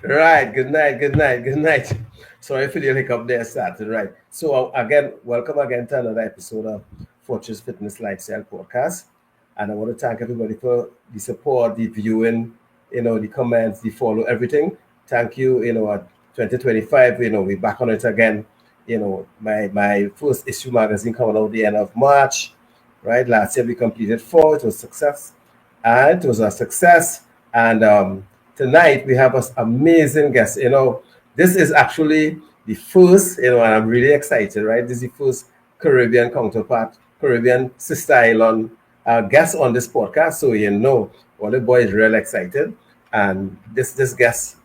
Right. Good night. Good night. Good night. Sorry for the hiccup there, started. Right. So, again, welcome again to another episode of Fortune's Fitness Lifestyle Podcast. And I want to thank everybody for the support, the viewing, the comments, the follow, everything. Thank you. At 2025, we're back on it again. My first issue magazine coming out the end of March, right? Last year we completed four. It was success. And it was a success. And tonight we have an amazing guest. This is actually the first, and I'm really excited, right? This is the first Caribbean counterpart, Caribbean sister island guest on this podcast. So, all the boy is real excited. And this guest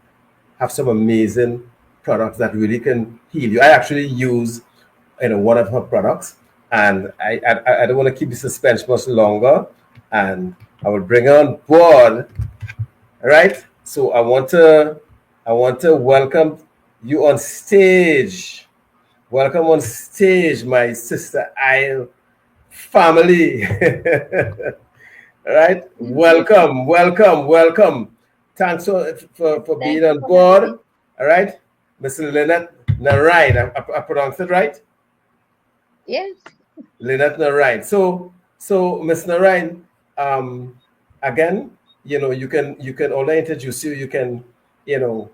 have some amazing products that really can heal you. I actually use, one of her products, and I don't want to keep the suspense much longer, and I will bring her on board. All right. So I want to welcome you on stage. Welcome on stage, my sister Isle family. All right. Welcome, welcome, welcome. Thanks for being Thank you on for having me. board. All right. Miss Lynette Narine. I pronounced it right? Yes. Lynette Narine. So Miss Narine, um, again, you can only introduce you. You can, you know,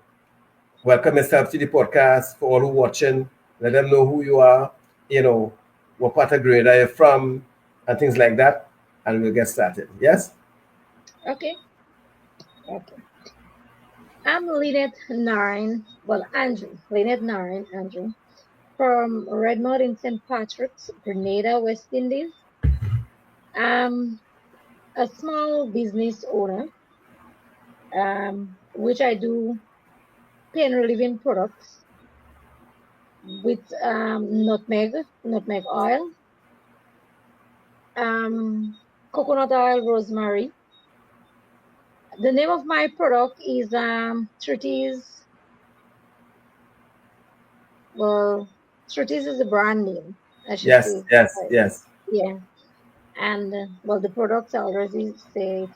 welcome yourself to the podcast for all who watching. Let them know who you are, you know, what part of grade are you from, and things like that. And we'll get started. Yes? Okay. Okay. I'm Lynette Nine. Well, Andrew. Lynette Nine, Andrew. From Redmond in St. Patrick's, Grenada, West Indies. I'm a small business owner, which I do pain relieving products with nutmeg oil, coconut oil, rosemary. The name of my product is Treaties. Well, Shrutis is a brand name, I should Yes, say. yes, Right. yes. Yeah, and well, the products I already say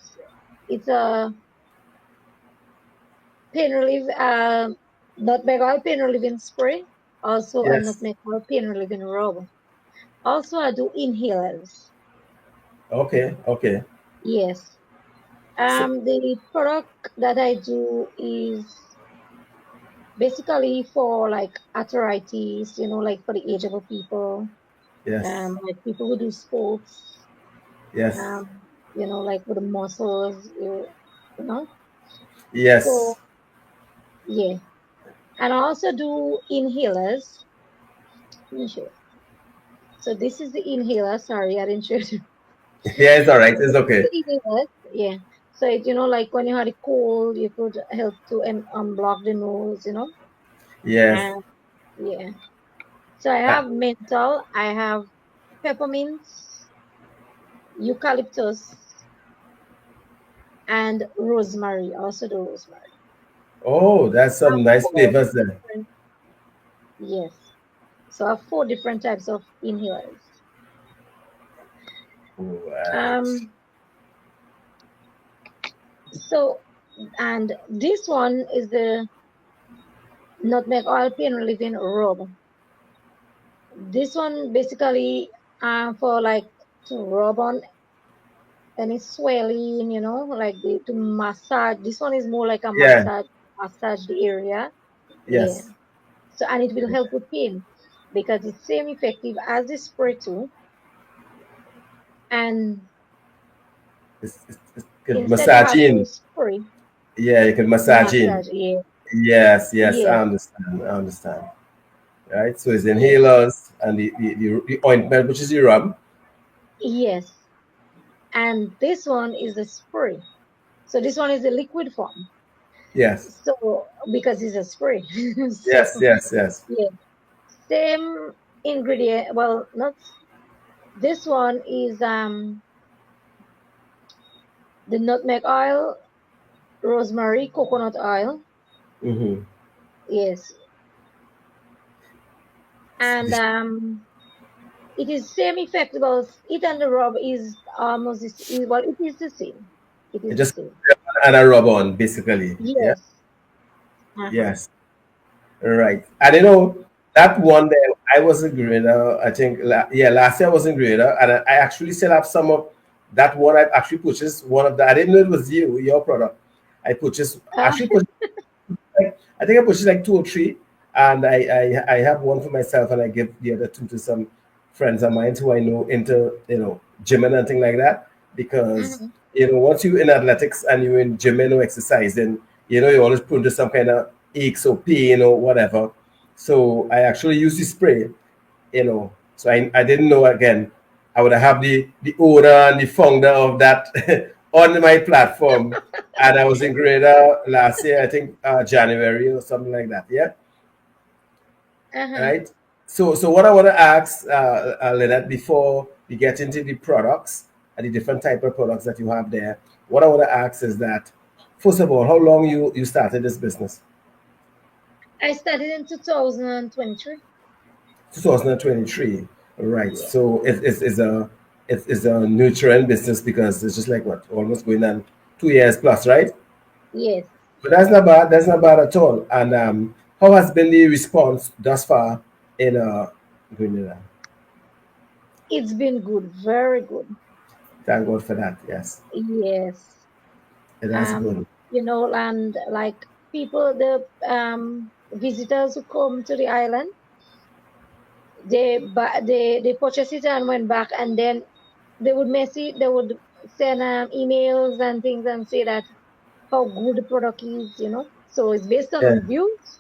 it's a pain relief, nutmeg oil pain relieving spray, also a Yes. nutmeg oil pain relieving rub. Also, I do inhalers. Okay, okay. Yes. So, The product that I do is basically for like arthritis, like for the age of people, yes, like people who do sports, yes, um, like with the muscles, you know. yes. So yeah, and I also do inhalers. Let me show you. So this is the inhaler. Sorry, I didn't show you. Yeah, it's all right. So It's this is okay. the inhaler. Yeah. So it, like when you had a cold, you could help to unblock the nose. Yes. And yeah. So I Uh, have menthol. I have peppermint, eucalyptus, and rosemary. Also the rosemary. oh, that's I have some nice four flavors there. different. Yes. So I have four different types of inhalers. Right. Um, so and this one is the nutmeg oil pain relieving rub. This one basically for like to rub on any swelling, like to massage. This one is more like a Yeah. massage the area. Yeah. Yes. So and it will help with pain because it's same effective as the spray too. And It's good instead of having a massaging. spray, Yeah, you can massage in. massage. Yeah. Yes, yes, I Yes. understand. I understand. Right. So it's the Yes. inhalers and the ointment, which is the rub. Yes. And this one is a spray. So this one is a liquid form. Yes. So because it's a spray. So Yes, yes, yes. yeah, same ingredient. Well, not this one is the nutmeg oil, rosemary, coconut oil. Mm-hmm. Yes. And it is same effect. Well, it and the rub is almost well, it is the same. It You is the just same. and a rub on, basically. Yeah. Yes. Uh-huh. Yes. Right. And that one there, I was a grader. I think, yeah, last year I was in grader, and I actually still have some of that one. I actually purchased one of the. I didn't know it was your product. I purchased Uh, actually purchased like I think I purchased like two or three, and I have one for myself, and I give the other two to some friends of mine who I know into gymming and things like that. Because mhm. once you in athletics and you in gymming or exercising, you're always prone to some kind of aches or pain or whatever. So I actually use the spray, So I didn't know again. I would have the owner and the founder of that on my platform. And I was in Grenada last year, I think January or something like that. Yeah, Uh-huh. right. So what I want to ask, Lynette, before we get into the products and the different type of products that you have there, what I want to ask is that, first of all, how long you started this business? I started in 2023. 2023. Right. Yeah. So it's a nurturing business because it's just like what almost going on 2 years plus, right? Yes. But that's not bad. That's not bad at all. And how has been the response thus far in Grenada? It's been good, very good. Thank God for that. Yes, Yes. that's good. And like people, the visitors who come to the island, they purchased it and went back, and then they would send emails and things and say that how good the product is. So it's based on Yeah. reviews.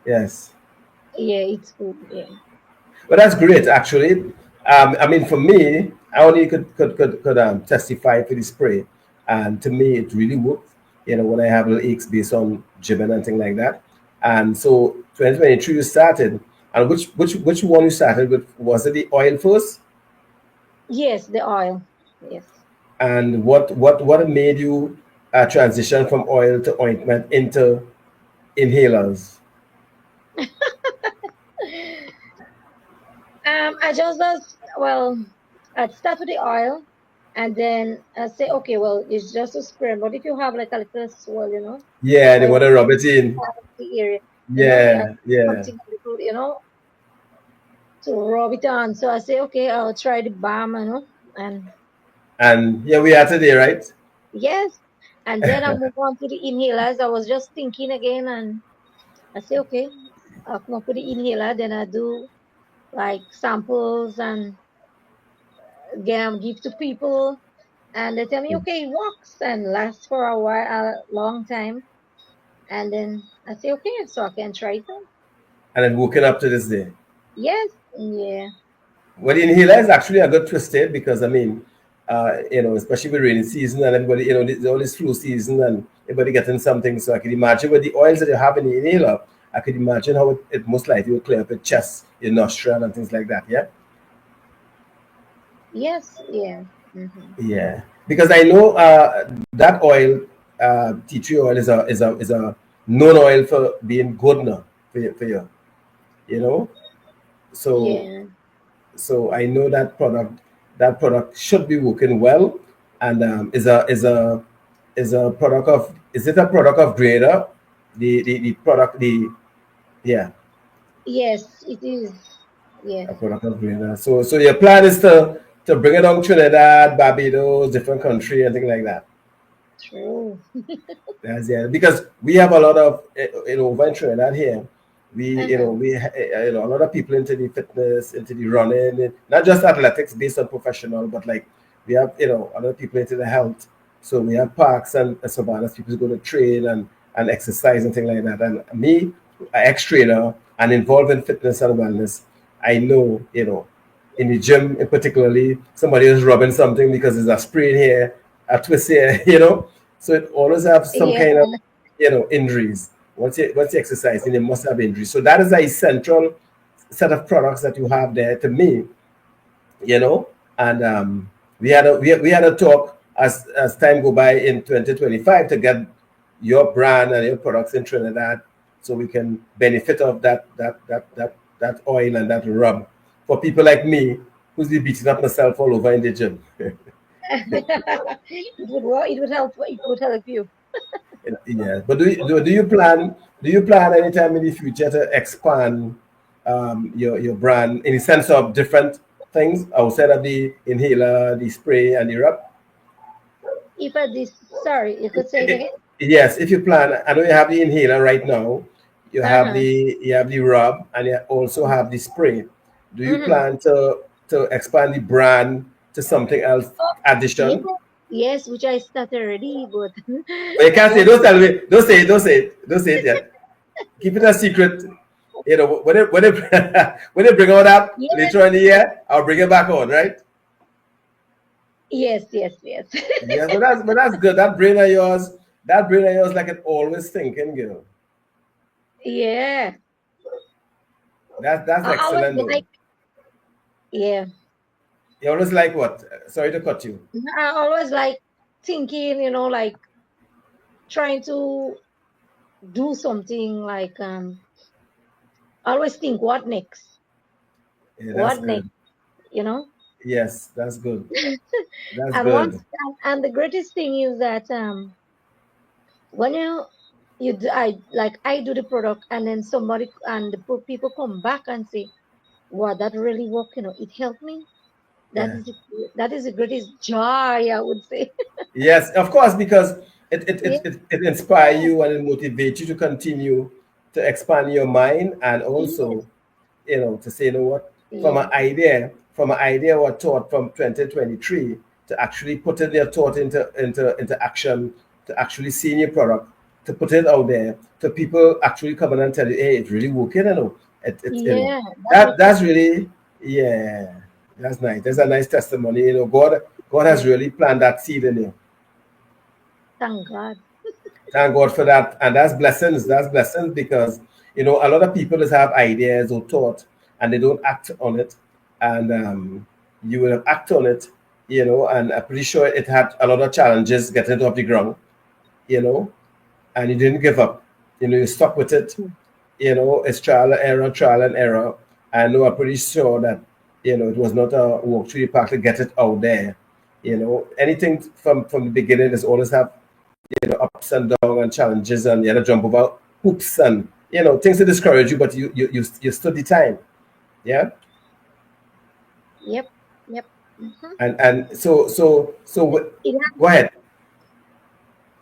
Yes. Yeah, it's good. Yeah. But that's great, actually. I mean, for me, I only could testify for the spray, and to me, it really worked. When I have little aches based on gymming and things like that. And so, 2023 you started, and which one you started with? Was it the oil first? Yes, the oil. Yes. And what made you transition from oil to ointment into inhalers? I just was, well, I'd start with the oil and then I say, okay, well, it's just a spray. But if you have like a little swell, Yeah, they or you want want to rub it in. the area, Yeah, yeah, something little, to rub it on. So I say, okay, I'll try the balm. And and here we are today, right? yes, and then I move on to the inhalers. I was just thinking again, and I say, okay, I'll come up with the inhaler. Then I do like samples and give to people, and they tell me, okay, it works and lasts for a long time. And then I say, okay, so I can try it out. And then woken up to this day. Yes, yeah, Well, the inhaler is actually a good twisted because I mean, especially with rainy season and everybody, there's all this flu season and everybody getting something. So I can imagine with the oils that you have in the inhaler, I could imagine how it most likely will clear up your chest, your nostril, and things like that. Yeah. yes, yeah. Hmm. Yeah, because I know that oil, tea tree oil, is a known oil for being good now for you. You know, so Yeah, so I know that product should be working well, and is it a product of Grader, the product yeah, yes, it is. Yes, a product of Grader. So your plan is to bring it on Trinidad, Barbados, different country, and things like that. true. That's yeah, because we have a lot of over in Trinidad here. Uh-huh. A lot of people into the fitness, into the running, not just athletics based on professional, but like we have a lot of people into the health. So we have parks and savannas. People go to train and exercise and things like that. And me, an ex-trainer and involved in fitness and wellness, I know in the gym in particularly somebody is rubbing something because there's a sprain here, a twist here, so it always have some Yeah, kind of injuries. Once you exercise, then you must have injuries. So that is a central set of products that you have there to me, you know. And we had a talk as time go by in 2025 to get your brand and your products in Trinidad, so we can benefit of that oil and that rub for people like me who's be beating up myself all over in the gym. it would work. It would help. It would help you. Yeah, but do you plan anytime in the future to expand your brand in the sense of different things outside of the inhaler, the spray, and the rub? If I this, sorry, you could say it again. Yes, if you plan, I know you have the inhaler right now. Uh-huh. You have the rub, and you also have the spray. Do you Mm-hmm. plan to expand the brand to something else Oh, yeah, addition? yes, which I started already, but But you I can't say. want Don't to. tell me. Don't say it yet. Keep it a secret. You know, when they bring out that Yes, later in the year, I'll bring it back on, right? yes, yes, yes. Yes, but that's good. That brain of yours, like it always thinking, girl. Yeah, That's I always excellent, though. like. Yeah, You always like what? Sorry to cut you. I always like thinking. Like trying to do something. Like always think what next. Yeah, that's What next? good. You know. Yes, that's good. That's And once good. and the greatest thing is that when I do the product and then somebody and people come back and say, wow, that really worked, it helped me. That Yeah. is the, that is the greatest joy, I would say. Yes, of course, because Yeah, it inspires you and it motivates you to continue to expand your mind and yes, also, to say, you know what, yeah, from an idea or thought from 2023 to actually putting your thought into action, to actually seeing your product, to put it out there, to people actually coming and tell you, hey, it's really working, yeah. That that makes it that's really, yeah, that's nice. That's a nice testimony. God has yeah. really planted that seed in you. Thank God. Thank God for that. And that's blessings. That's blessings because, a lot of people just have ideas or thought and they don't act on it. And you will have act on it, and I'm pretty sure it had a lot of challenges getting it off the ground, you know, and you didn't give up. You stuck with it. It's trial and error. I know I'm pretty sure that, it was not a walk through the park to get it out there. Anything from the beginning is always have ups and downs and challenges, and you had to jump over hoops and things to discourage you, but you stood the time, yeah. Yep, yep. Hmm. And It has, go ahead,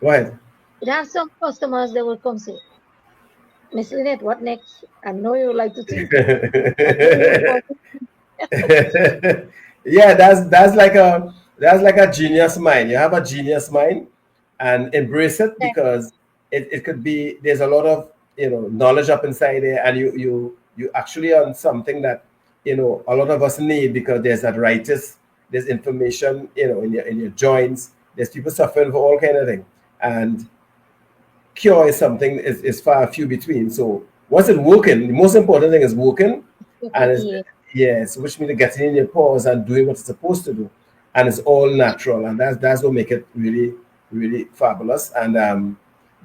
go ahead. it has some customers that will come say, Miss Lynette, what next? I know you like to think. I know you want to Yeah, that's like a genius mind. You have a genius mind and embrace it think. because it could be there's a lot of knowledge up inside there, and you actually on something that a lot of us need, because there's arthritis, there's inflammation in your joints, there's people suffering for all kind of thing, and cure is something is far few between. So once it's working, the most important thing is working, and it's, Yeah, yes, which means getting in your pause and doing what it's supposed to do, and it's all natural, and that's what make it really really fabulous. And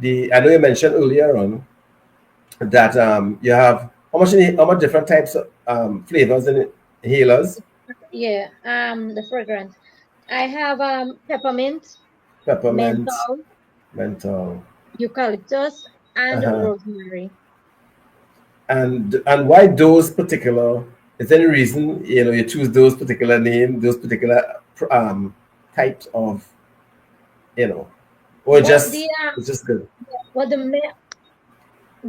the I know you mentioned earlier on that you have how much different types of flavors in it, healers, yeah. The fragrance. I have peppermint, peppermint, menthol, menthol. eucalyptus, and Uh-huh. rosemary. And why those particular, is there any reason you choose those particular name, those particular types of you know or Well, just it's just good? well the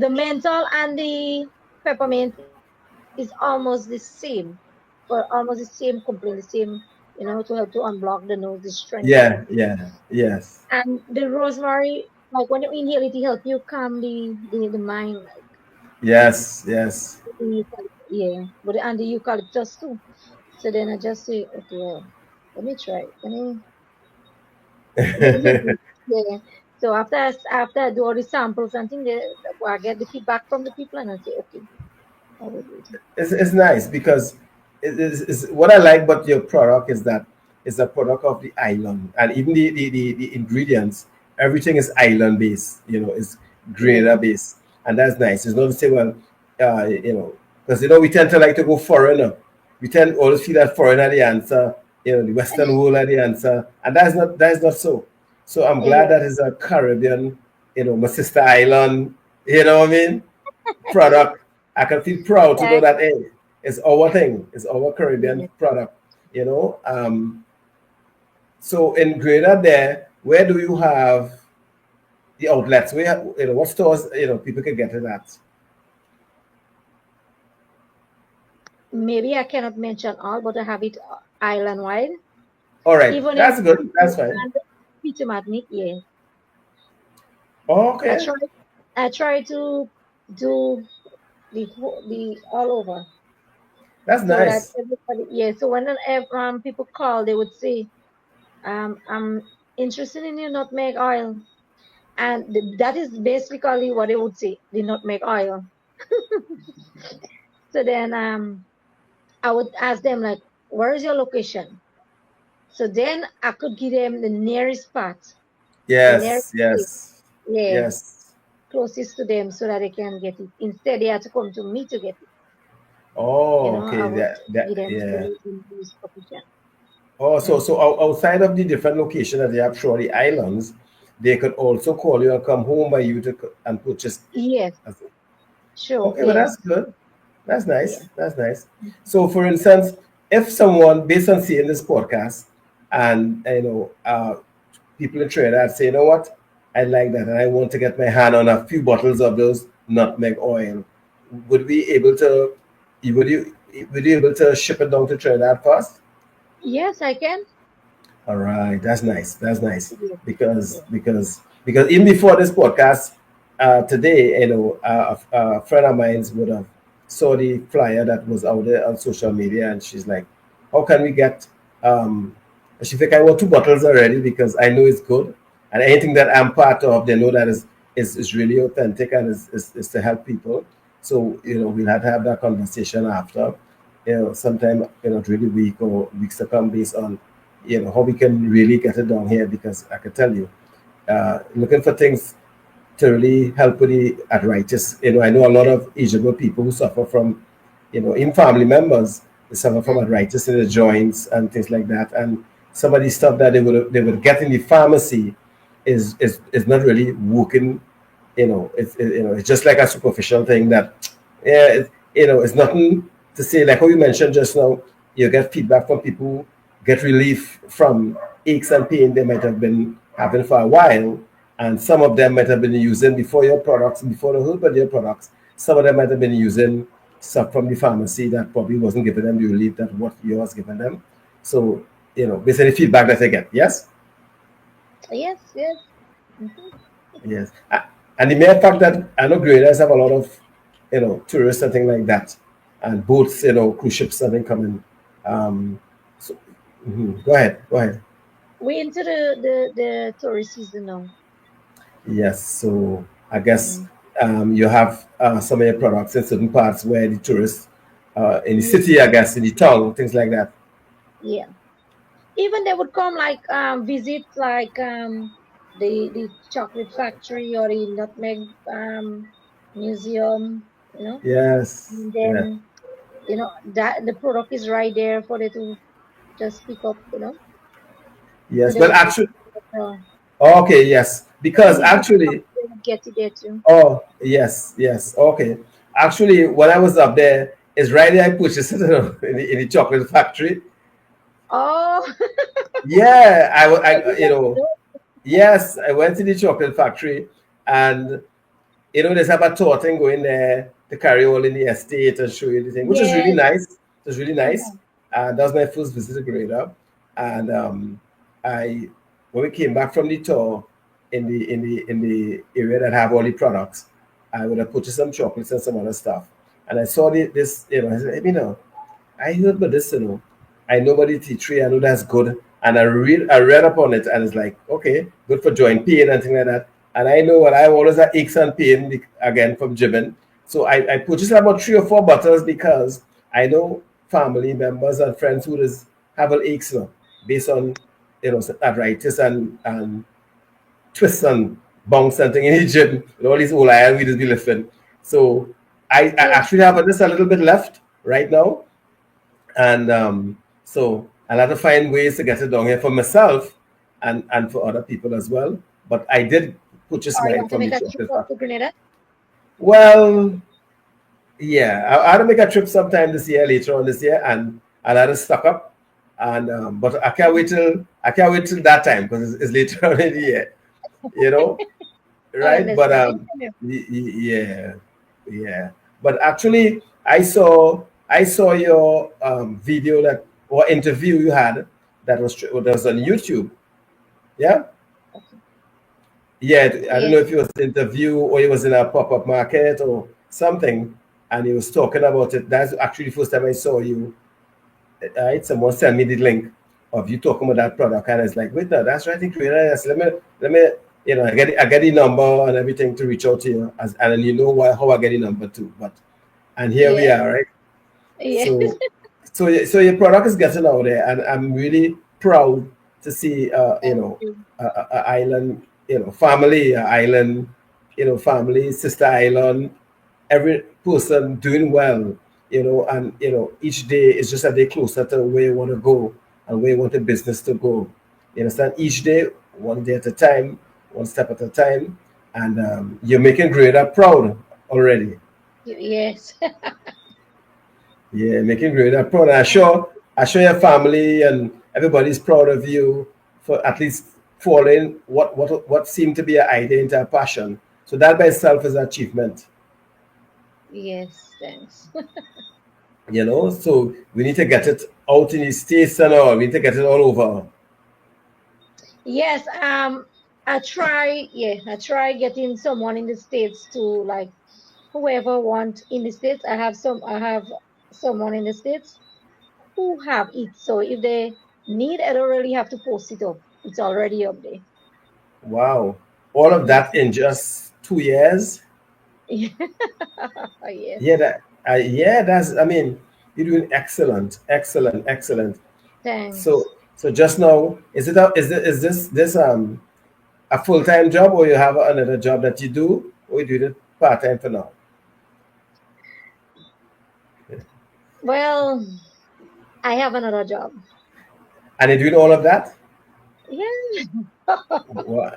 menthol and the peppermint is almost the same, or almost the same, completely same. To help to unblock the nose, the Yeah, strengthen. yeah, yes, And the rosemary, like when you inhale it, it help you calm the mind, like yes. yeah. But and the eucalyptus too. So then I just say, okay, well, let me try. Let me do it. Yeah. So after I do all the samples and things, I get the feedback from the people and I say, okay, I will do it. it's nice because it's what I like about your product is that it's a product of the island, and even the ingredients, everything is island based, it's Yeah. grainer based, and that's nice. It's not to say, well, because we tend to like to go foreigner. We tend to always feel that foreigner the answer, the Western world are the answer, and that's not so. So I'm glad Yeah. that is a Caribbean, my sister island, you know what I mean, product. I can feel proud to know Thank that, hey, it's our thing, it's our you. Caribbean product, So in Grenada there, where do you have the outlets? Where, what stores, people can get it at? Maybe I cannot mention all, but I have it island wide. All right, Even in that's good. That's fine. Peter Magnic, yeah. I Okay, try I try to do the all over that's so that nice. everybody, yeah. So when people call, they would say, I'm interested in your nutmeg oil, and that is basically what they would say, the nutmeg oil. So then I would ask them like, where is your location? So then I could give them the nearest spot, the nearest Yes, place, yes, yeah, yes. closest to them so that they can get it. Instead, they had to come to me to get it. Oh, I okay. would give them to Yeah. the nearest location. Oh, so Mm. so outside of the different location that they have Shorty Islands, they could also call you and come home by you and purchase. Yes, sure, Okay, well yes, that's good. That's yeah. nice. That's nice. So, for instance, if someone, based on seeing this podcast, and people in Trinidad say, you know what, I like that, and I want to get my hand on a few bottles of those nutmeg oil, would we able to? Would you would you able to ship it down to Trinidad first? Yes, I can. All right, that's nice. That's nice Yes, because yes. even before this podcast today, a friend of mine would have saw the flyer that was out there on social media, and she's like, "How can we get?" Um, she think I want two bottles already because I know it's good, and anything that I'm part of, they know that is really authentic and is to help people. So we'll have to have that conversation after, sometime during the week or weeks to come, based on how we can really get it down here, because I can tell you, looking for things to really help with the arthritis. I know a lot of aged people who suffer from, in family members, they suffer from Mm. arthritis in the joints and things like that. And some of the stuff that they would get in the pharmacy is not really working. It's just like a superficial thing that, yeah, it's nothing to say. Like how you mentioned just now, you get feedback from people who get relief from aches and pain they might have been having for a while, and some of them might have been using before your products, before the whole of your products. Some of them might have been using stuff from the pharmacy that probably wasn't giving them the relief that what yours giving them. So, based on the feedback that they get, yes. Yes, yes. Mhm. Yes. And the mere fact that I know Grenada have a lot of, tourists and things like that, and boats, cruise ships and things coming. Um, so, Go ahead. Go ahead. We into the tourist season now. Yes. So I guess Mm. you have some of your products in certain parts where the tourists, in the Yeah, city, I guess, in the town, things like that. yeah. Even they would come like visit like the chocolate factory or the nutmeg museum, you know. Yes. And Yeah. then that the product is right there for them to just pick up, so Yes. they Well, would just actually, uh, okay. Yes. Because visit the shop, actually, they would get it there too. oh, yes, yes. Okay. Actually, when I was up there, it's right there I purchased it in the chocolate factory. Oh, Yeah, I did not know. yes, I went to the chocolate factory, and there's about tour thing going there to carry all in the estate and show you the thing, which is really Yes. nice. It was really nice. Mhm. That was my first visit to Grenada, and I when we came back from the tour in the area that have all the products, I would have purchased some chocolates and some other stuff, and I saw this. I said, hey, I heard about this. I know about the tea tree. I know that's good, and I read up on it, and it's like, okay, good for joint pain and things like that. And I know what I always have aches and pain again from gymming. So I purchased about 3 or 4 bottles because I know family members and friends who just have an aches based on arthritis and twists and bounce and thing in the gym with all these old iron we just be lifting. So I Yeah. actually have just a little bit left right now, and so I'll have to find ways to get it down here for myself, and for other people as well. But I did purchase Or you mine want to from make the a shop. trip up to Grenada? Well, yeah, I had to make a trip sometime this year, later on this year, and I had to stock up. And but I can't wait till that time because it's later on in the year, you know, I right? But understand. yeah, yeah. But actually, I saw your video that or interview you had that was on YouTube. Yeah, Okay. yeah. I don't know Yes. if it was an interview or it was in a pop up market or something, and he was talking about it. That's actually the first time I saw you. Someone sent me the link of you talking about that product, and it's like, wait, no, that's right, in Korea. Yes, let me, I get the number and everything to reach out to you, and then you know how I get the number too. But and here we Yes. are, right? Yes. So, so your product is getting out there, and I'm really proud to see, Thank you. a island, family, a island, family, sister island, every person doing well, and each day is just a day closer to where you want to go and where you want the business to go. You understand? Each day, one day at a time, one step at a time, and you're making Greater proud already. Yes. Yeah, making Greater proud. And I sure your family and everybody's proud of you for at least following what seemed to be an idea into a passion. So that by itself is an achievement. Yes. Thanks. So we need to get it out in the states and all. We need to get it all over. Yes. I try getting someone in the States to like whoever want in the States. I have someone in the States who have it. So if they need, I don't really have to post it up. It's already up there. Wow, all of Yes. that in just 2 years. Yeah, Yes. yeah, that's. I mean, you're doing excellent, excellent, excellent. Thanks. So just now, is this a full time job, or you have another job that you do, or you do it part time for now? Well, I have another job. And you're doing all of that? Yeah.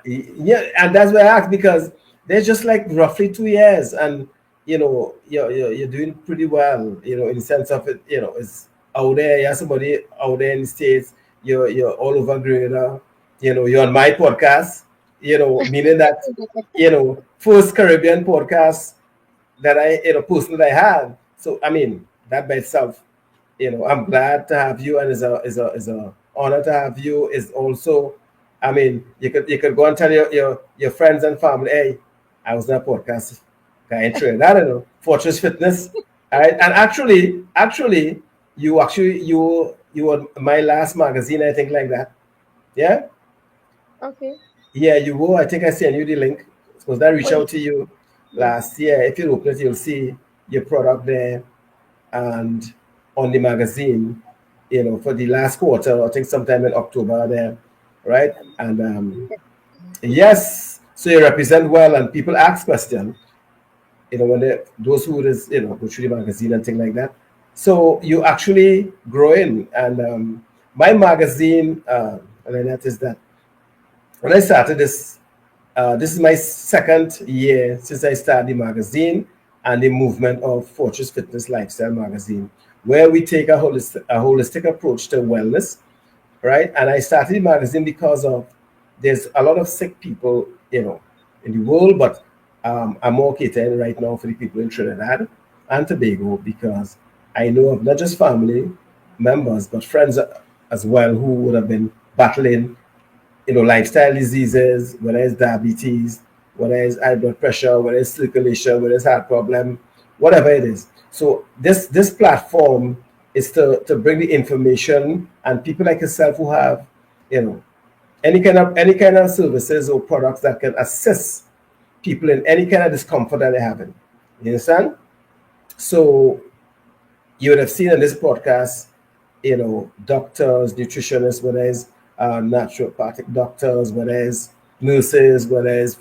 Yeah, and that's why I asked because there's just like roughly 2 years, and you're doing pretty well. In the sense of it, it's out there. You're somebody out there in the states. You're all over Grenada. You're on my podcast. Meaning that first Caribbean podcast that I person that I had. So I mean that by itself, I'm glad to have you, and is a honor to have you. Is also, I mean, you could go and tell your friends and family, hey, I was on a podcast guy in Trinidad, I don't know, Fortress Fitness. All right, and actually, you were my last magazine, I think, like that. Yeah, Okay. yeah, you were. I think I sent you the link because I Oh, reached out to you yes. last year. If you open it, you'll see your product there and on the magazine, for the last quarter, I think sometime in October there, right? And yes, so you represent well, and people ask questions, when those who is, go through the magazine and things like that. So you actually growing, and my magazine, and that is that when I started this is my second year since I started the magazine and the movement of Fortress Fitness Lifestyle magazine, where we take a holistic approach to wellness, right? And I started the magazine because of there's a lot of sick people, in the world, but I'm more catering right now for the people in Trinidad and Tobago because I know of not just family members but friends as well who would have been battling lifestyle diseases, whether it's diabetes, whether it's high blood pressure, whether it's circulation, whether it's heart problem, whatever it is. So this platform is to bring the information and people like yourself who have, you know, any kind of services or products that can assist people in any kind of discomfort that they're having. You understand? So you would have seen in this podcast, doctors, nutritionists, whether it's naturopathic doctors, whether it's nurses, whether it's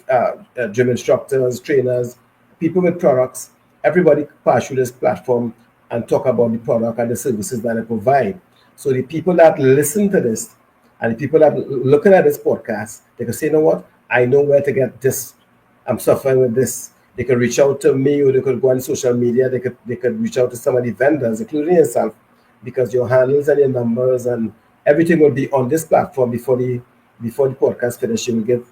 gym instructors, trainers, people with products, everybody pass through this platform and talk about the product and the services that they provide. So the people that listen to this And if people are looking at this podcast, they can say, you know what, I know where to get this. I'm suffering with this. They could reach out to me, or they could go on social media. They could reach out to some of the vendors, including yourself, because your handles and your numbers and everything will be on this platform before the podcast finish. You will give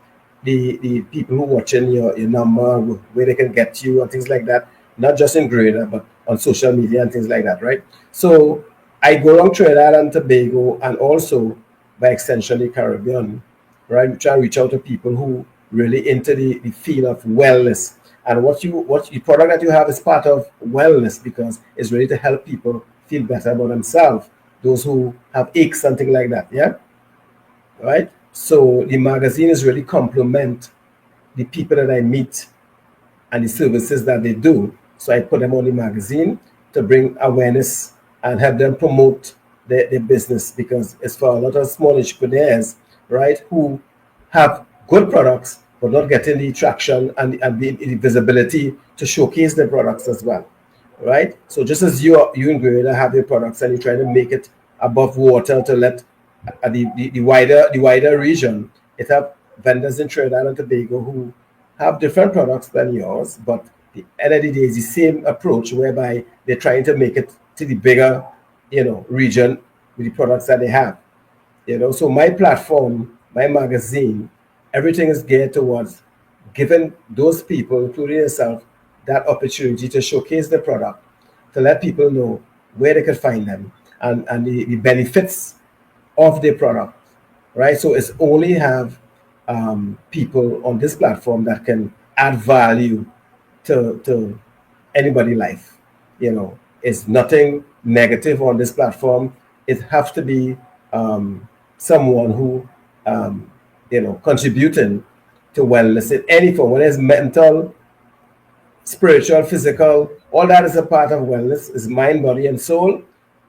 the people who watching your number, where they can get you and things like that. Not just in Grenada, but on social media and things like that, right? So I go around Trinidad and Tobago, and also by extension the Caribbean, right? We try to reach out to people who really into the field of wellness. And what the product that you have is part of wellness, because it's really to help people feel better about themselves. Those who have aches, something like that, yeah, right? So the magazine is really complement the people that I meet and the services that they do. So I put them on the magazine to bring awareness and help them promote their business, because it's for a lot of small entrepreneurs, right, who have good products but not getting the traction and the visibility to showcase their products as well, right? So just as you in Grenada have your products and you're trying to make it above water to let the wider region, it have vendors in Trinidad and Tobago who have different products than yours, but the end of the day is the same approach, whereby they're trying to make it to the bigger, region with the products that they have. So my platform, my magazine, everything is geared towards giving those people, including yourself, that opportunity to showcase the product, to let people know where they can find them, and the benefits of the product, right? So it's only have people on this platform that can add value to anybody life. It's nothing negative on this platform. It has to be someone who contributing to wellness in any form, whether it's mental, spiritual, physical, all that is a part of wellness, is mind, body, and soul.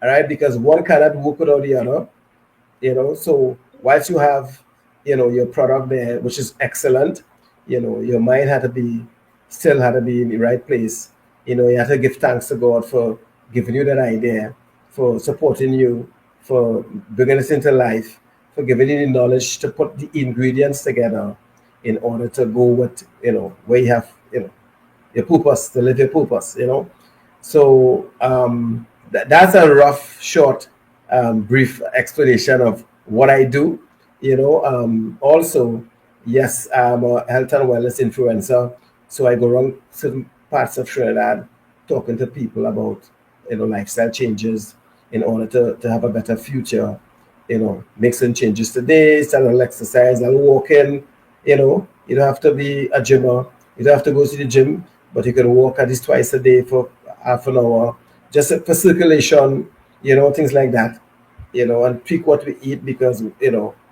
All right, because one cannot work without the other. So whilst you have your product there, which is excellent, your mind had to be in the right place. You have to give thanks to God for giving you that idea, for supporting you, for bringing us into life, for giving you the knowledge to put the ingredients together in order to go with where you have your purpose, to live your purpose. So that's a rough, short, brief explanation of what I do. Also, yes, I'm a health and wellness influencer. So I go around certain parts of Trinidad talking to people about lifestyle changes in order to have a better future. Make some changes today, start a little exercise, a little walking. You don't have to be a gymmer. You don't have to go to the gym, but you can walk at least twice a day for half an hour, just for circulation, things like that. And tweak what we eat, because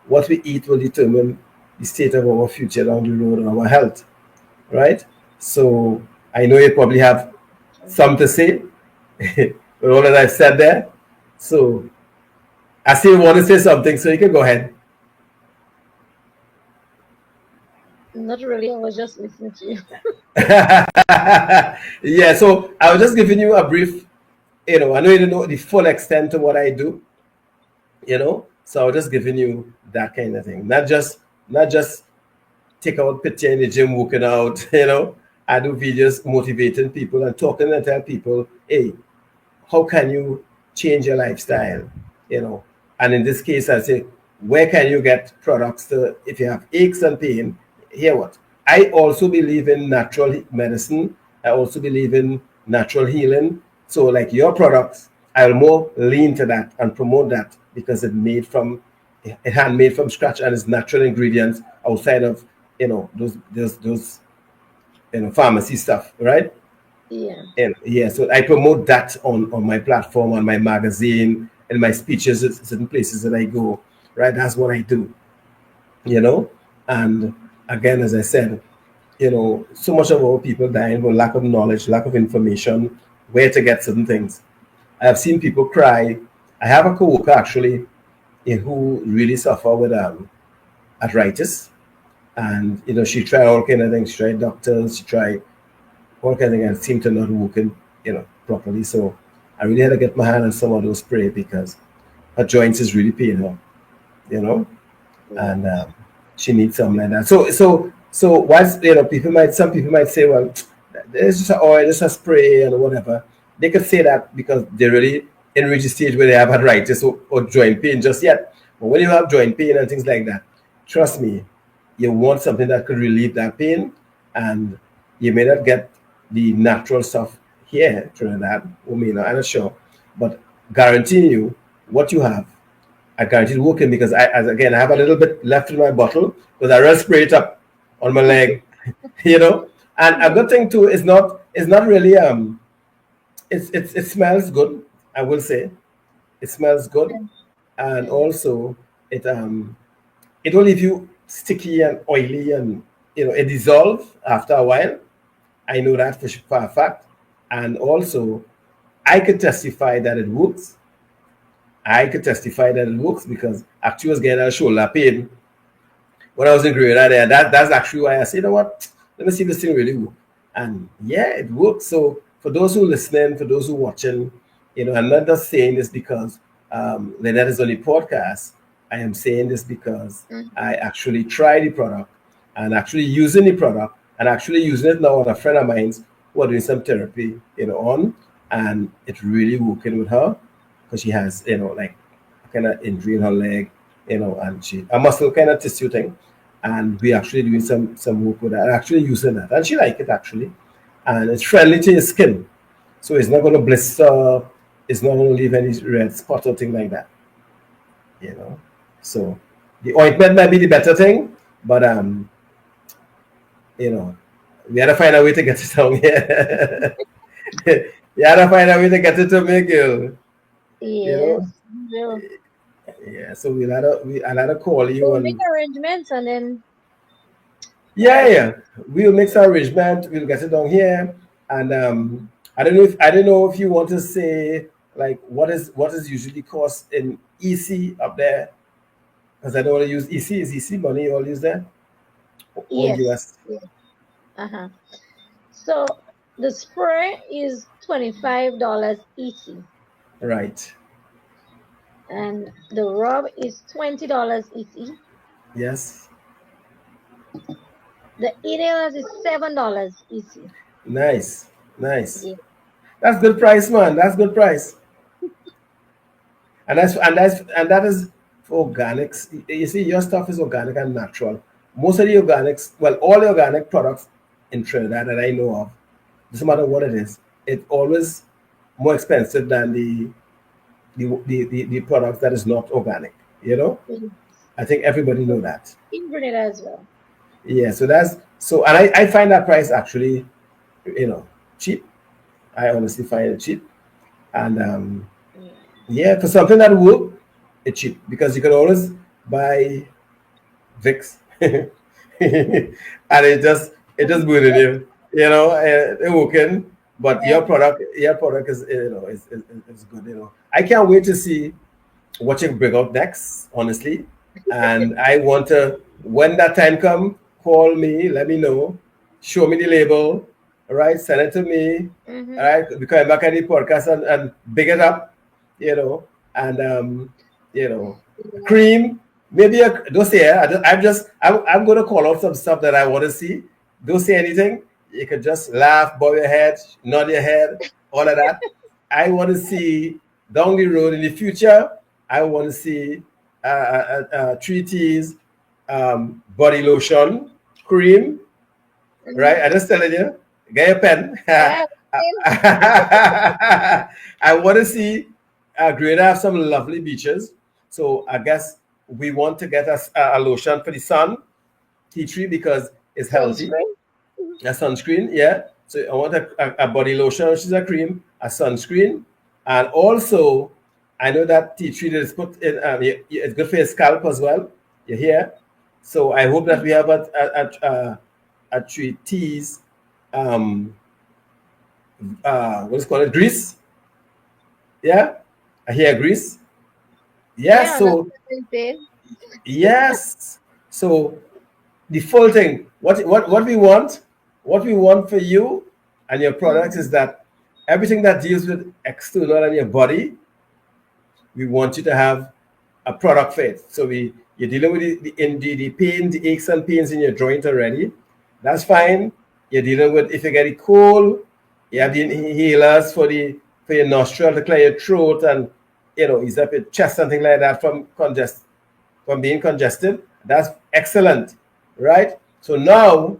what we eat will determine the state of our future down the road and our health, right? So I know you probably have some to say with all that I've said there. So I still want to say something, so you can go ahead. Not really. I was just listening to you. Yeah, so I was just giving you a brief, I know you don't know the full extent of what I do, so I was just giving you that kind of thing. Not just take out picture in the gym working out. I do videos motivating people and talking and tell people, hey, how can you change your lifestyle? And in this case, I say, where can you get products to, if you have aches and pain? Hear what? I also believe in natural medicine. I also believe in natural healing. So, like your products, I'll more lean to that and promote that, because it handmade from scratch, and it's natural ingredients outside of those pharmacy stuff, right? Yeah. And yeah, so I promote that on my platform, on my magazine, and my speeches at certain places that I go, right? That's what I do, you know. And again, as I said, so much of our people dying for lack of knowledge, lack of information, where to get certain things. I have seen people cry. I have a coworker actually who really suffer with arthritis, and she tried all kind of things. She tried doctors, she tried all kind of things, and it seemed to not working, properly. So I really had to get my hand on some of those spray, because her joints is really paining her, you know. Yeah. and she needs something like that. So once some people might say, well, it's just an oil, it's a spray, and whatever. They could say that because they're really in reach stage where they have arthritis or joint pain just yet. But when you have joint pain and things like that, trust me, you want something that could relieve that pain, and you may not get the natural stuff here, Trinidad, or may not, I'm not sure, but guaranteeing you what you have, I guarantee it working because I have a little bit left in my bottle because I just spray it up on my leg, you know. And a good thing too is not really it smells good. I will say it smells good, and Mhm. also it it will leave you sticky and oily, and it dissolve after a while. I know that for a fact, and also I could testify that it works. I could testify that it works because actually I was getting a shoulder pain when I was in Grenada there. That's actually why I said, you know what? Let me see if this thing really works. And yeah, it works. So for those who listening, for those who watching, I'm not just saying this because Lynette is on the podcast. I am saying this because I Mhm. actually tried the product and actually using the product and actually using it now with a friend of mine's who are doing some therapy, on, and it's really working with her because she has, like kind of injury in her leg, and she a muscle kind of tissue thing, and we actually doing some work with that, actually using that, and she like it actually, and it's friendly to your skin, so it's not going to blister, it's not going to leave any red spot or thing like that, you know. So the ointment might be the better thing, but you know, we had to find a way to get it down here. You had to find a way to get it to me, girl. You Yes. know, We'll, yeah. So I'll have to call you we'll make and arrangements and then yeah, yeah. We'll make some arrangement. We'll get it down here, and I don't know if you want to say like what is usually cost in EC up there because I don't want to use EC. Is EC money you all use there or yes. US? Yes. Uh-huh. So the spray is $25 easy, Right. and the rub is $20 easy. Yes. The inhalers is $7 easy. Nice. Nice. Yeah. That's good price, man. That's good price. And that is for organics. You see, your stuff is organic and natural. Most of the organics, well, all the organic products in Trinidad that I know of, doesn't matter what it is, it's always more expensive than the products that is not organic. You know, Mhm. I think everybody know that. In Grenada as well. Yeah, so that's so, and I find that price actually, cheap. I honestly find it cheap, and Yeah. yeah, for something that work, it's cheap because you can always buy Vicks, and it just burning you. It working. But your product is is good. I can't wait to see what you bring out next, honestly. And I want to, when that time come, call me, let me know, show me the label, all right, send it to me, all Mm-hmm. right, because I'm back at the podcast and big it up, and you know, Yeah. cream, maybe don't say it. I'm gonna call out some stuff that I want to see. Don't say anything. You can just laugh, bow your head, nod your head, all of that. I want to see down the road in the future. I want to see treaties, body lotion, cream, right? Mm-hmm. I just telling you, get a pen. Yeah. I want to see Grenada have some lovely beaches. So I guess we want to get us a lotion for the sun, tea tree, because it's healthy. Sunscreen. A sunscreen, yeah. So I want a body lotion, which is a cream, a sunscreen, and also I know that tea tree that is put in. It's good for your scalp as well. Your hair. So I hope that we have a tree teas, um, what is it called, grease, yeah, a hair grease. Yes. Yeah, that's So what they say. yes. So the full thing. What we want for you and your products Mm-hmm. is that everything that deals with external and your body, we want you to have a product for it. So You're dealing with the pain, the aches and pains in your joint already. That's fine. You're dealing with if you get a cold, you have the inhalers for your nostril to clear your throat and ease up your chest, something like that from being congested. That's excellent, right? So now,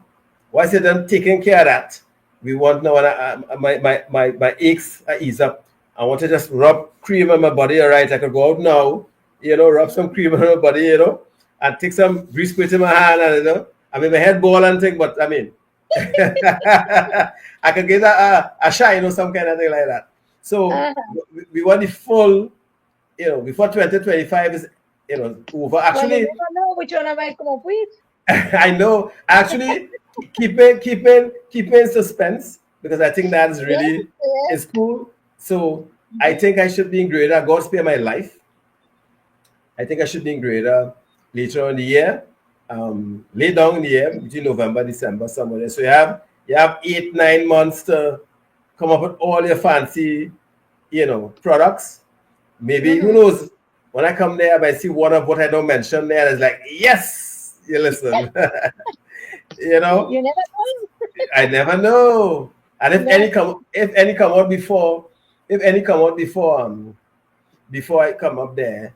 once you're done taking care of that, we want now my aches ease up. I want to just rub cream on my body, all right? I could go out now, rub some cream on my body, and take some grease paint in my hand, and I mean my head ball and thing, but I mean, I could get a shine or some kind of thing like that. So we want the full, before 2025 is over. Well, you Actually, never know which one I might come up with. I know. Actually, keeping suspense because I think that is Yes, really yes. is cool. So I think I should be in Grenada. God spare my life. I think I should be in Grenada later on in the year. Late down in the year between November, December, somewhere there. So you have 8, 9 months to come up with all your fancy, products. Maybe who knows? When I come there, I might see one of what I don't mention there. And it's like, yes, you listen. you know, You never know. I never know. And if any Yes. come, if any come out before I come up there,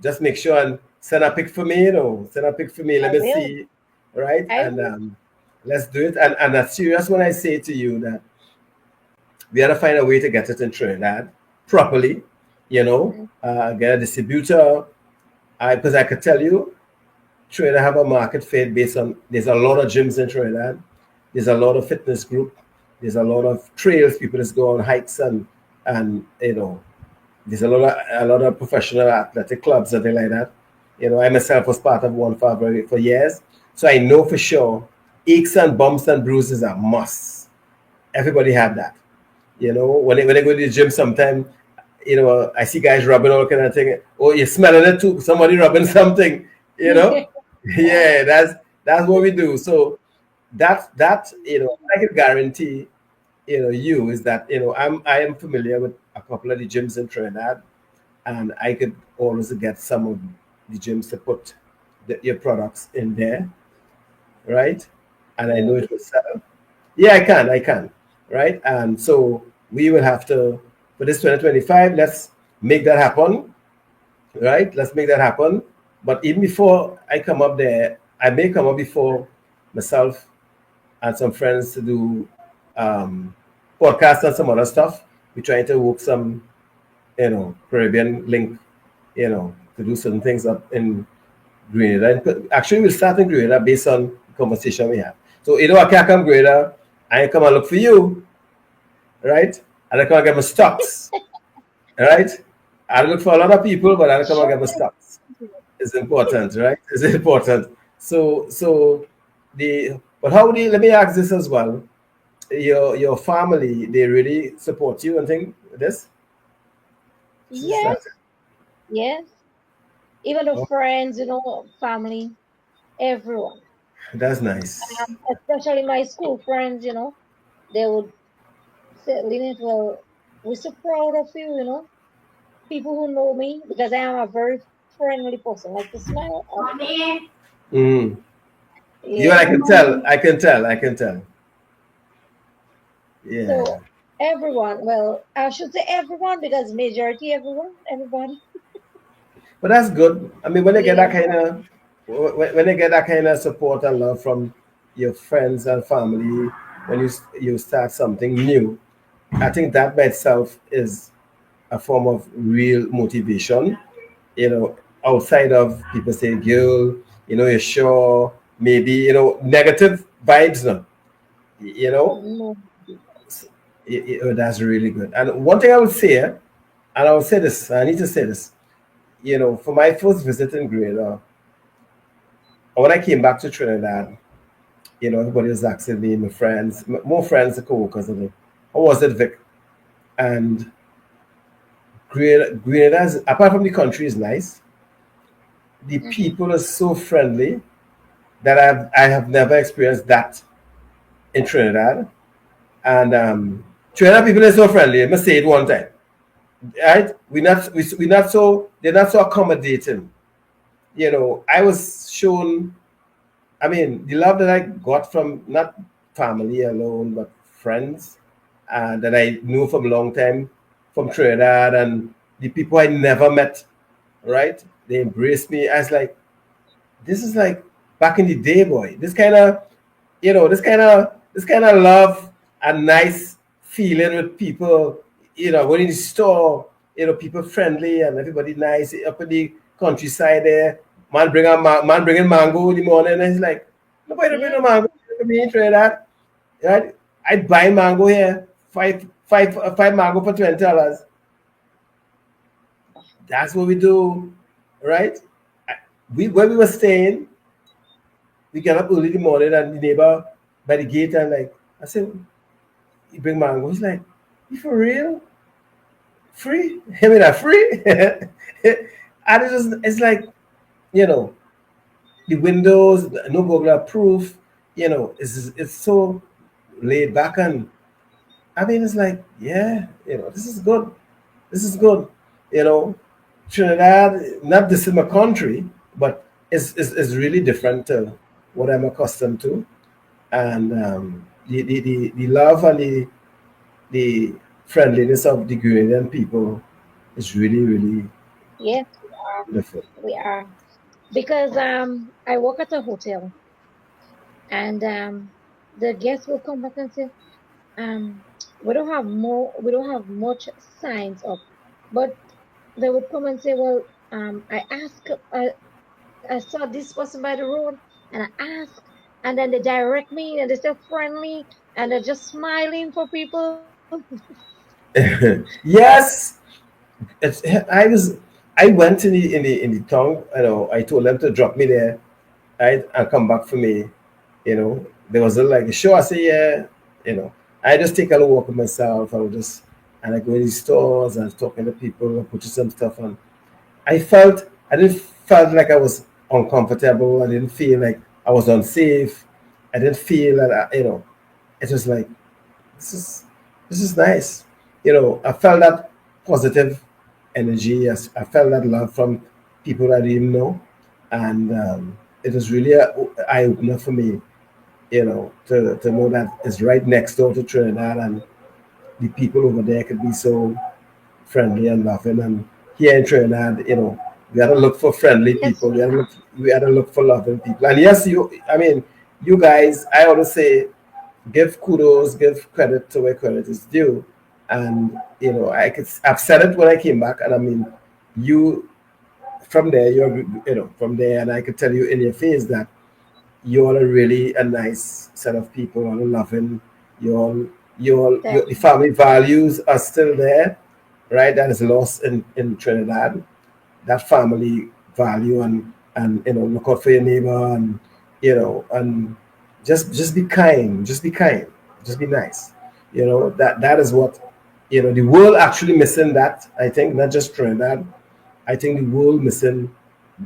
just make sure and send a pic for me. Send a pic for me. I Let me will. see, right? I And will. let's do it. And that's serious when I say to you that we had to find a way to get it in Trinidad properly. Get a distributor. Because I could tell you, Trinidad have a market fit based on there's a lot of gyms in Trinidad. There's a lot of fitness group. There's a lot of trails. People just go on hikes and there's a lot of professional athletic clubs and things like that. I myself was part of one for years, so I know for sure aches and bumps and bruises are must. Everybody have that. When they go to the gym, sometimes I see guys rubbing all kind of thing. Oh, you're smelling it too. Somebody rubbing something. Yeah, that's what we do. So I can guarantee you is that I am familiar with a couple of the gyms in Trinidad, and I could always get some of the gyms to put your products in there, right? And I know it will sell. Yeah, I can, right? And so we will have to for this 2025. Let's make that happen, right? Let's make that happen. But even before I come up there, I may come up before myself and some friends to do podcasts and some other stuff. We're trying to work some, Caribbean link, to do certain things up in Grenada. Actually, we'll start in Grenada based on the conversation we have. So, I can't come Grenada. I come and look for you, right? And I come and get my stocks, right? I look for a lot of people, but I come and get my Sure. stocks. It's important, right? It's important. So but how do you, let me ask this as well. Your family, they really support you and think this? Yes, yes. Even the Oh, friends, family, everyone. that's nice. Especially my school friends, they would say, Lynette, well, we're so proud of you, people who know me because I am a very friendly person, like to smile. Mm. You and I Yeah. can tell. I can tell. Yeah. So everyone, well, I should say everyone because majority everyone, everybody. But that's good. I mean, when they get Yeah. that kind of when they get that kind of support and love from your friends and family, when you start something new, I think that by itself is a form of real motivation. Outside of people say, "Girl, you're sure maybe negative vibes." No, you know, No. that's really good. And one thing I would say, and I will say this, I need to say this. For my first visit in Grenada, when I came back to Trinidad, everybody was asking me, my friends, more friends, the co-workers, how was it, Vic? And Grenada, apart from the country, is nice. The Mhm. people are so friendly that I have never experienced that in Trinidad. And Trinidad people are so friendly. I must say it one time, right? We're not so they're not so accommodating. I was shown, I mean, the love that I got from not family alone, but friends that I knew from a long time from Trinidad, and the people I never met, right? They embraced me. I was like, this is like back in the day, boy. This kind of love and nice feeling with people, going in the store, people friendly and everybody nice up in the countryside there. Man bringing mango in the morning, and he's like, nobody don't bring Yeah. no mango to me in Trinidad, right? I'd buy mango here, five mango for $20. That's what we do, right? We Where we were staying, we get up early in the morning, and the neighbor by the gate, and like, I said, you bring mango. He's like, you for real? Free? I mean, that free? And it's like, you know, the windows, no burglar proof, it's so laid back. And I mean, it's like, yeah, this is good. This is good. You know, Trinidad, not this is my country, but it's really different to what I'm accustomed to. And the love and the friendliness of the Grenadian people is really, really Yes, wonderful. we are. Because I work at a hotel, and the guests will come back and say, um we don't have much signs up, but they would come and say, well, I saw this person by the road, and I asked, and then they direct me, and they say friendly, and they're just smiling for people. Yes, it's, I went in the town. I told them to drop me there, right, and come back for me. There was like a show. I say, yeah, you know, I just take a little walk with myself. And I go in these stores and talking to people and purchase some stuff. And I didn't felt like I was uncomfortable. I didn't feel like I was unsafe. I didn't feel that, it was like, this is, this is nice. I felt that positive energy. I felt that love from people I didn't know. And it was really an eye opener for me, to know that it's right next door to Trinidad, and the people over there could be so friendly and loving. And here in Trinidad, we had to look for friendly Yes, people. we are. We had to look for loving people. And yes, I mean, you guys, I always say, give kudos, give credit to where credit is due. And I've said it when I came back, and I mean, you from there, from there, and I could tell you in your face that you all are really a nice set of people, all loving. The Thank family values are still there, right? That is lost in Trinidad. That family value, and look out for your neighbor, and just be kind, just be nice. That is what the world actually missing. That, I think, not just Trinidad. I think the world missing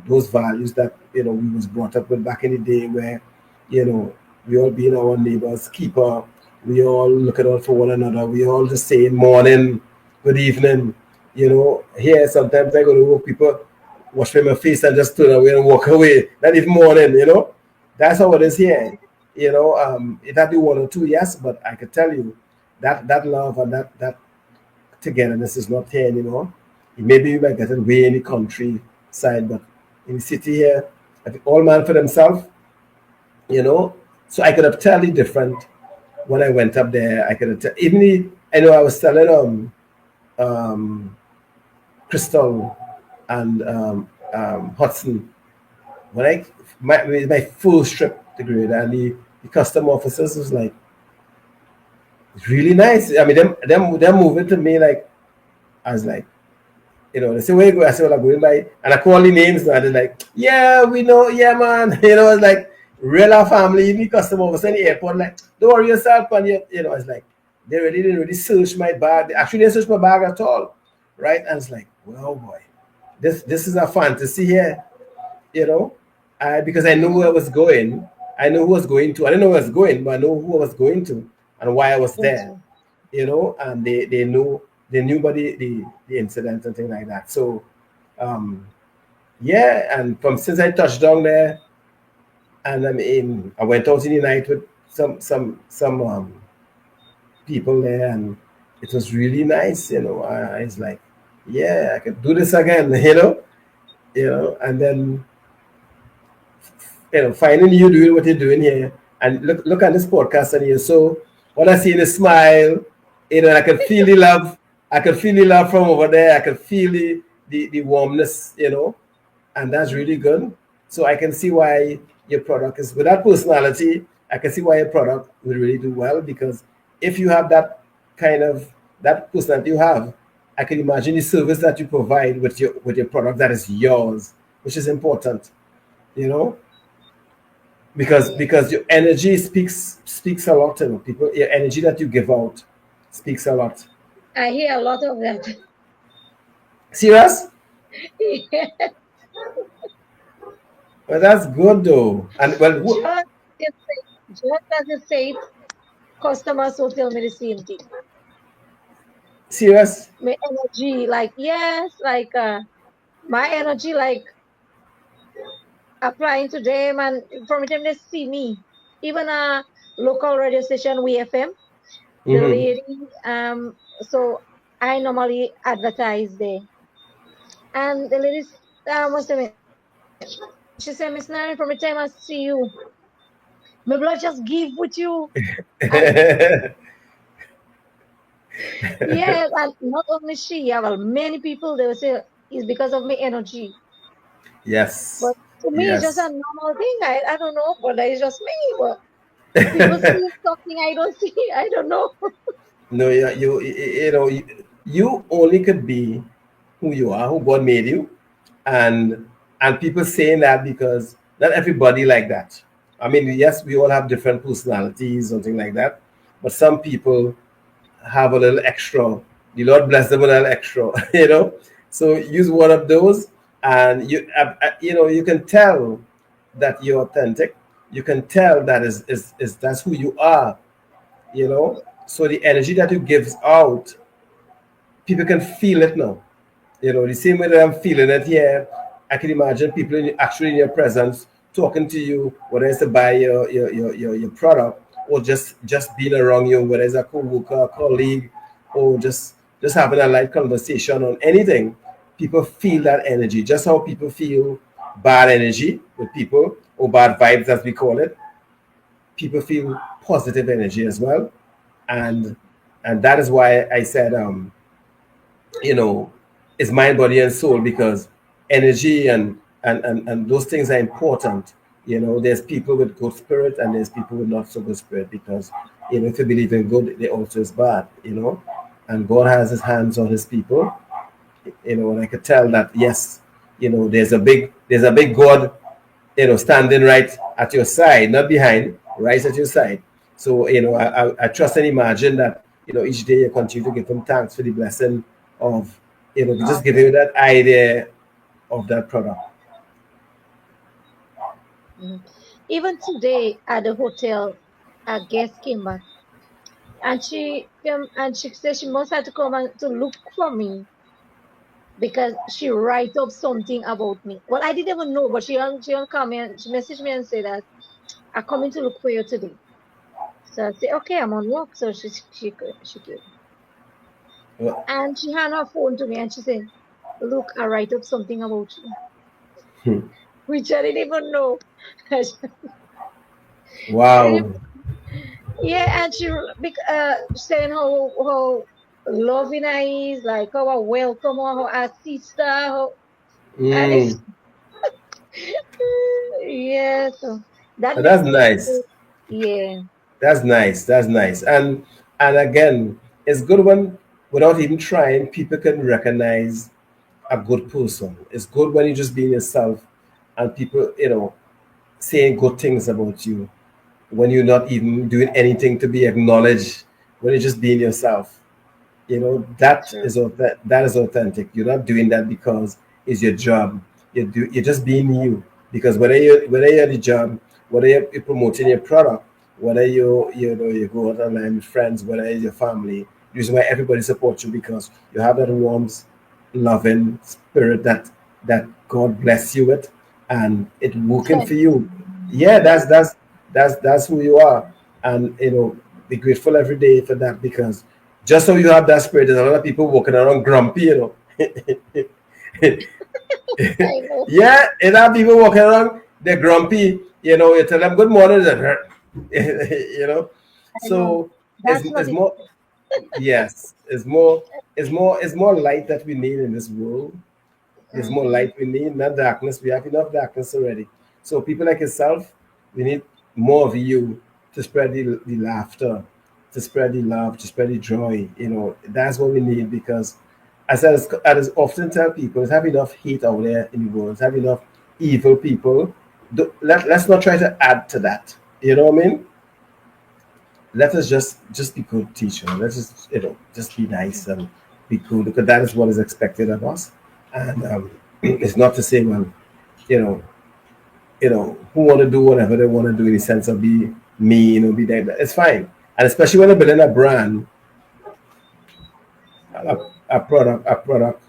those values that we was brought up with back in the day, where you know we all being our neighbors keeper, we all looking out for one another, we all just saying morning, good evening. Here sometimes I go to work, people wash my face and just turn away and walk away. Not even morning. That's how it is here. It had be one or two, yes, but I could tell you that love and that togetherness is not here anymore. Maybe you might get it way in the countryside, but in the city here, I think all man for themselves, you know. So I could have tell you different when I went up there. I could have even I know I was telling um Crystal and Hudson when my first trip to Grenada, and the custom officers was like, it's really nice. I mean, them moving to me like, I was like, they say, where you go? I say, well, I'm going by. And I call the names now. And they're like, yeah, we know. Yeah, man. It's like, real our family. Even customer was in the airport, like, don't worry yourself. And, it's like, they really didn't really search my bag. They actually didn't search my bag at all. Right? And it's like, well, boy, this is a fantasy here, because I knew where I was going. I knew who I was going to. I didn't know where I was going, but I know who I was going to and why I was there, you. and they knew about the incident and things like that. So, um, Yeah, and from since I touched down there, and I went out in the night with some people there, and it was really nice. I was like, yeah, I could do this again. And then finding you doing what you're doing here, and look at this podcast, and you're so when I see the smile, I can feel the love. I can feel the love from over there. I can feel the warmness, and that's really good. So I can see why your product is with that personality. I can see why your product will really do well, because if you have that kind of that personality you have, I can imagine the service that you provide with your product that is yours, which is important, you know, because your energy speaks a lot to people. Your energy that you give out speaks a lot. I hear a lot of that. Serious? Yeah. Well, that's good though. And well, Just as you say it, customers will tell me the same thing. serious? My energy, like yes, like my energy, like applying to them, and from the time they see me, even a local radio station, WFM, the Mm-hmm. lady, so I normally advertise there, and the lady, what's the name? She said, Miss Nari, from the time I see you, my blood just give with you. And yes, and not only she, yeah, well, many people they will say it's because of my energy. Yes. But to me, it's just a Yes. normal thing. I don't know, but it's just me. But people see something I don't see. I don't know. No, you only could be who you are, who God made you, and people saying that because not everybody like that. I mean, yes, we all have different personalities, something like that, but some people have a little extra. The Lord bless them with a little extra, So use one of those, and you can tell that you're authentic. You can tell that is that's who you are, So the energy that you give out, people can feel it now. The same way that I'm feeling it here, I can imagine people actually in your presence talking to you, whether it's to buy your product or just being around you, whether it's a co-worker, a colleague, or just having a light conversation on anything. People feel that energy, just how people feel bad energy with people or bad vibes as we call it. People feel positive energy as well, and that is why I said you know, is mind, body, and soul, because energy and those things are important. There's people with good spirit and there's people with not so good spirit, because if you believe in good, there also is bad. And God has His hands on His people. And I could tell that, yes, there's a big God, standing right at your side, not behind, right at your side. So, I trust and imagine that, each day you continue to give Him thanks for the blessing of, just giving you that idea of that product. Mhm. Even today at the hotel, a guest came back, and she came and she said she must have to come and to look for me because she write up something about me. Well, I didn't even know, but she come and she messaged me and said that I'm coming to look for you today. So I said, okay, I'm on work. So she came. Well, And she had her phone to me and she said, look, I write up something about you, hmm. which I didn't even know. I didn't, Wow. yeah, and saying how loving I is, like how I welcome her, how I sister, and it's, Mm. yeah, so that make That's me nice. feel, yeah, That's nice. That's nice. And again, it's good when, without even trying, people can recognize a good person. It's good when you just being yourself, and people, saying good things about you, when you're not even doing anything to be acknowledged, when you're just being yourself. true. That is authentic. You're not doing that because it's your job. You're just being you. Because whether you're the job, whether you're promoting your product, whether you go out online with friends, whether it's your family, the reason why everybody supports you, because you have that warm, loving spirit that God bless you with, and it working Thank for you. Yeah, yeah. that's who you are, and be grateful every day for that, because just so you have that spirit, there's a lot of people walking around grumpy, I know. Yeah, and have people walking around, they're grumpy. You tell them good morning, and you know. I know. So That's not it's it. more, yes, it's more light that we need in this world. There's more Mhm. light we need, not darkness. We have enough darkness already. So people like yourself, we need more of you to spread the laughter, to spread the love, to spread the joy. That's what we need, because as I often tell people, let's have enough hate out there in the world. Let's have enough evil people. Let's not try to add to that. You know what I mean? Let us just be good teacher. Let's just be nice and be cool, because that is what is expected of us. And it's not to say, well, you know, who want to do whatever they want to do in the sense of be mean or be that. It's fine, and especially when they're building a brand, a product,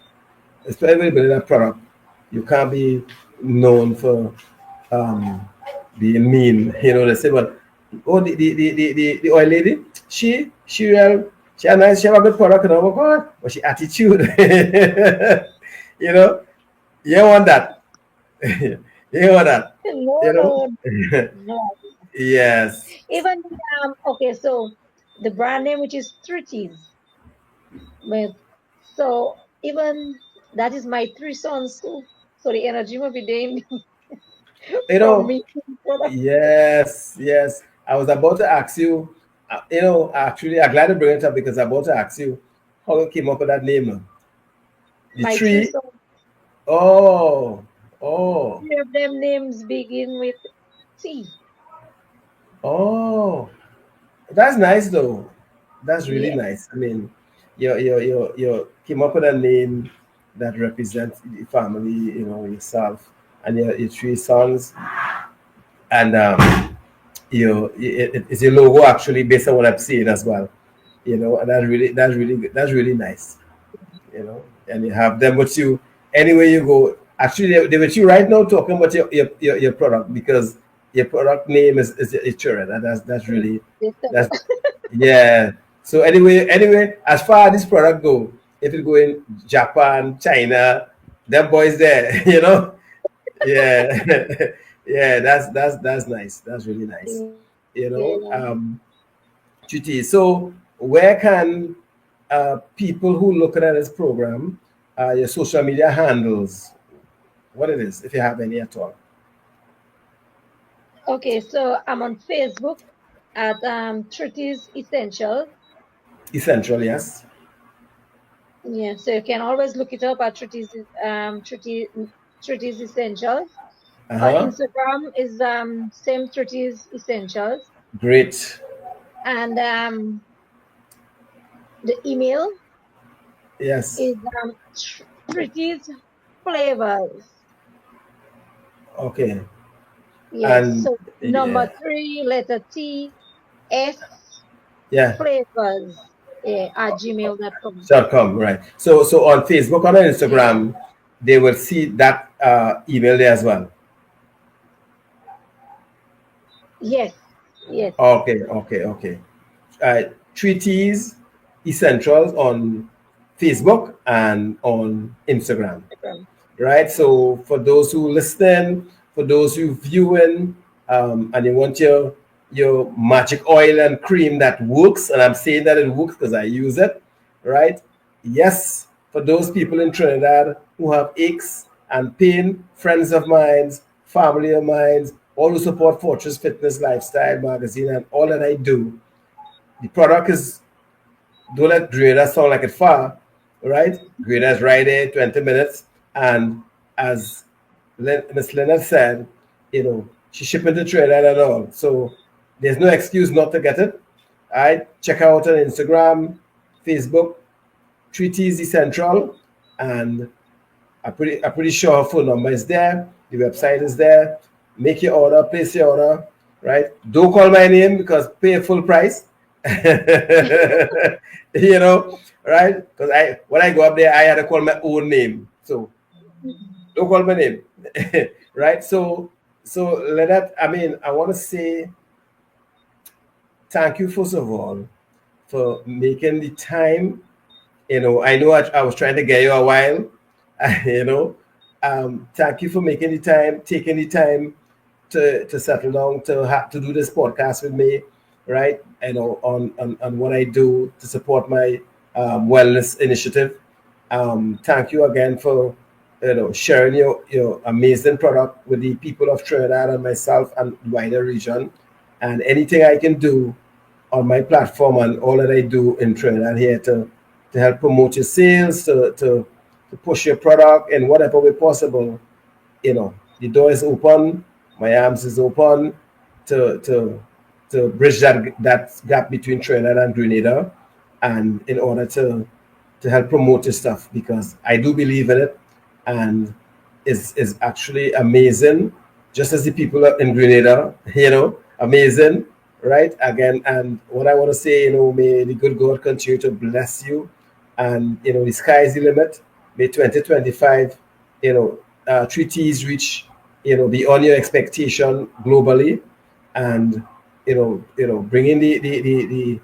especially when you're building a product, you can't be known for um, being mean. They say, well, oh, the oil lady, she a nice, she have a good product, oh God, but she attitude, you know, you don't want that. You don't want that, No, you no, know. no. Yes. Even okay, so the brand name which is Treaties, with so even that is my three sons too. So the energy will be there You from know, me. Product. yes, yes. I was about to ask you, actually, I'm glad to bring it up, because I'm about to ask you how you came up with that name. The My three tree. sons, Oh, oh, three of them names begin with T. oh. That's nice, though. That's really Yes. nice. I mean, you came up with a name that represents the family, yourself, and your three sons. And it's your logo, actually, based on what I'm seeing as well. And that's really nice. And you have them with you anywhere you go. Actually, they're with you right now, talking about your product, because your product name is Itura. That's really, Yes. that's yeah. So anyway, as far as this product go, if it go in Japan, China, them boys there, yeah. Yeah, that's nice. That's really nice. you know Yeah. um Chuti, so where can people who looking at this program, your social media handles, what it is, if you have any at all? Okay, so I'm on Facebook at Treaties Essentials. Essential, yes. Yeah, so you can always look it up at Treaties Essentials. On Uh-huh. Instagram is same Treaties Essentials, Great. and the email Yes. is Treaties Flavors. Okay. Yes, And so number yeah. three, letter T, S, Yeah. Flavors, yeah, at gmail.com. .com, right. So on Facebook, on Instagram, they will see that email there as well. Yes, yes. Okay, okay, okay. Treaties Essentials on Facebook and on Instagram. Instagram. Right? So for those who listen, for those who viewing, and you want your magic oil and cream that works, and I'm saying that it works because I use it, right? Yes, for those people in Trinidad who have aches and pain, friends of mine, family of mine, all who support Fortress Fitness Lifestyle Magazine and all that I do, the product is, don't let Grenada sound like it far, right? Grenada's right there, 20 minutes. And as Miss Leonard said, she's shipping to Trinidad and all. So there's no excuse not to get it. All right? Check out on Instagram, Facebook, Treaties Central, and I'm pretty sure her phone number is there. The website is there. Make your order, place your order, right? Don't call my name, because pay full price. Right? Because when I go up there, I had to call my own name. So Don't call my name. Right? So let that, I mean, I want to say thank you first of all for making the time. I know I was trying to get you a while. you know, thank you for making the time, taking the time to settle down to do this podcast with me, right? On what I do to support my wellness initiative. Thank you again for sharing your amazing product with the people of Trinidad and myself and wider region, and anything I can do on my platform and all that I do in Trinidad here to help promote your sales, to push your product in whatever way possible. The door is open, my arms is open to to to bridge that gap between Trinidad and Grenada, and in order to help promote this stuff because I do believe in it, and is actually amazing, just as the people in Grenada, amazing, right? Again, and what I want to say, may the good God continue to bless you, and the sky is the limit. May 2025, treaties reach, beyond your expectation globally, and bringing the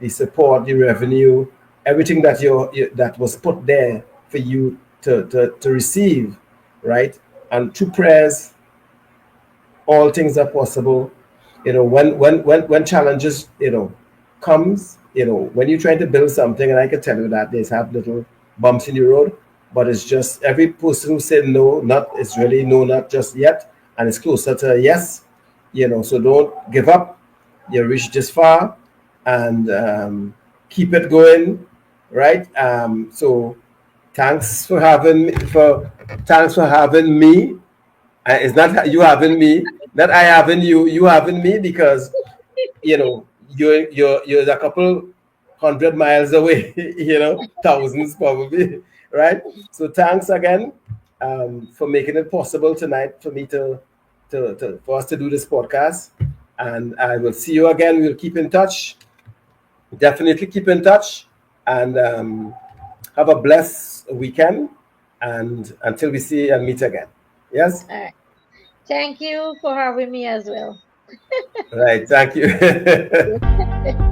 support, the revenue, everything that was put there for you to receive, right? And through prayers, all things are possible. When challenges comes, when you're trying to build something, and I can tell you that there's have little bumps in the road, but it's just every person who said no, not it's really no, not just yet, and it's closer to a yes. So don't give up. You reached this far, and keep it going, right? So thanks for having me. It's not you having me, not I having you. You having me because you're a couple 100 miles away. Thousands probably, right? So thanks again for making it possible tonight for me for us to do this podcast. And I will see you again. We'll keep in touch. Definitely keep in touch, and have a blessed weekend. And until we see and meet again. Yes. All right. Thank you for having me as well. Right. Thank you.